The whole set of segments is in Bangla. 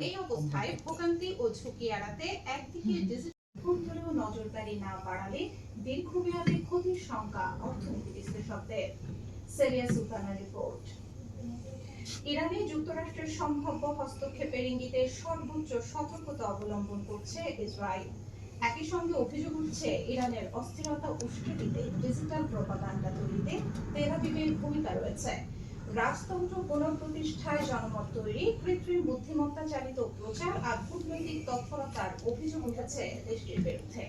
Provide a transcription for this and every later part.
এই অবস্থায় ভোগান্তি ও ঝুঁকি এড়াতে একদিকে ডিজিটাল নজরদারি না বাড়ালে দীর্ঘমেয়াদী ক্ষতির শঙ্কা অর্থনীতি বিশ্লেষকদের। সেলিয়া সুলতানা রিপোর্ট। ইরানে যুক্তরাষ্ট্রের সম্ভাব্য হস্তক্ষেপের ইঙ্গিতে সর্বোচ্চ সতর্কতা অবলম্বন করছে ইসরায়েল। একই সঙ্গে অভিযোগ উঠছে ইরানের অস্থিরতা উস্কে দিতে ডিজিটাল প্রপাগান্ডা তৈরিতে তেল আবিবের ভূমিকা রয়েছে। রাজতন্ত্র পুনঃপ্রতিষ্ঠায় জনমত তৈরি, কৃত্রিম বুদ্ধিমত্তা চালিত প্রচার আর কূটনৈতিক তৎপরতার অভিযোগ উঠেছে দেশটির বিরুদ্ধে।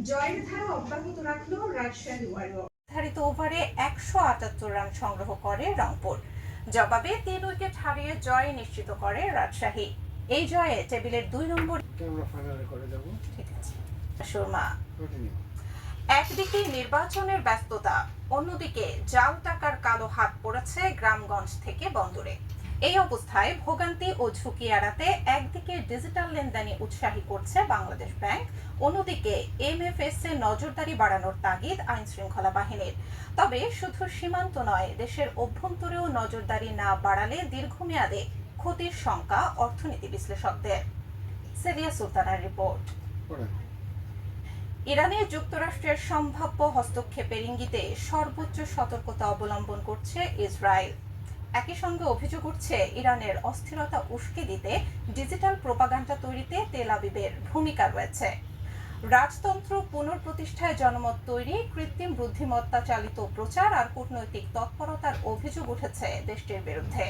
জয়ের ধারা অব্যাহত রাখল রাজশাহী ওয়ারিয়র্স। নির্ধারিত ওভারে 178 রান সংগ্রহ করে রংপুর। জবাবে 3 উইকেট হারিয়ে জয় নিশ্চিত করে রাজশাহী। এই জয়ে টেবিলের 2 নম্বর। ঠিক আছে শর্মা। একদিকে নির্বাচনের ব্যস্ততা, অন্যদিকে জাল টাকার কালো হাত পড়েছে গ্রামগঞ্জ থেকে বন্দরে। এই অবস্থায় ভোগান্তি ও ঝুঁকি এড়াতে একদিকে ডিজিটাল লেনদেনে উৎসাহী করছে বাংলাদেশ ব্যাংক, অন্যদিকে এমএফএস এ নজরদারি বাড়ানোর তাগিদ আইন শৃঙ্খলা বাহিনীর। তবে শুধু সীমান্ত নয়, দেশের অভ্যন্তরেও নজরদারি না বাড়ালে দীর্ঘমেয়াদে ক্ষতির শঙ্কা অর্থনীতি বিশ্লেষকদের। সেলিয়া সুলতানার রিপোর্ট। ইরানে যুক্তরাষ্ট্রের সম্ভাব্য হস্তক্ষেপের ইঙ্গিতে সর্বোচ্চ সতর্কতা অবলম্বন করছে ইসরায়েল। একই সঙ্গে অভিযোগ উঠছে ইরানের অস্থিরতা উস্কে দিতে ডিজিটাল প্রপাগান্ডা তৈরিতে তেল আবিবের ভূমিকা রয়েছে। রাজতন্ত্র পুনঃপ্রতিষ্ঠায় জনমত তৈরি, কৃত্রিম বুদ্ধিমত্তা চালিত প্রচার আর কূটনৈতিক তৎপরতার অভিযোগ উঠেছে দেশটির বিরুদ্ধে।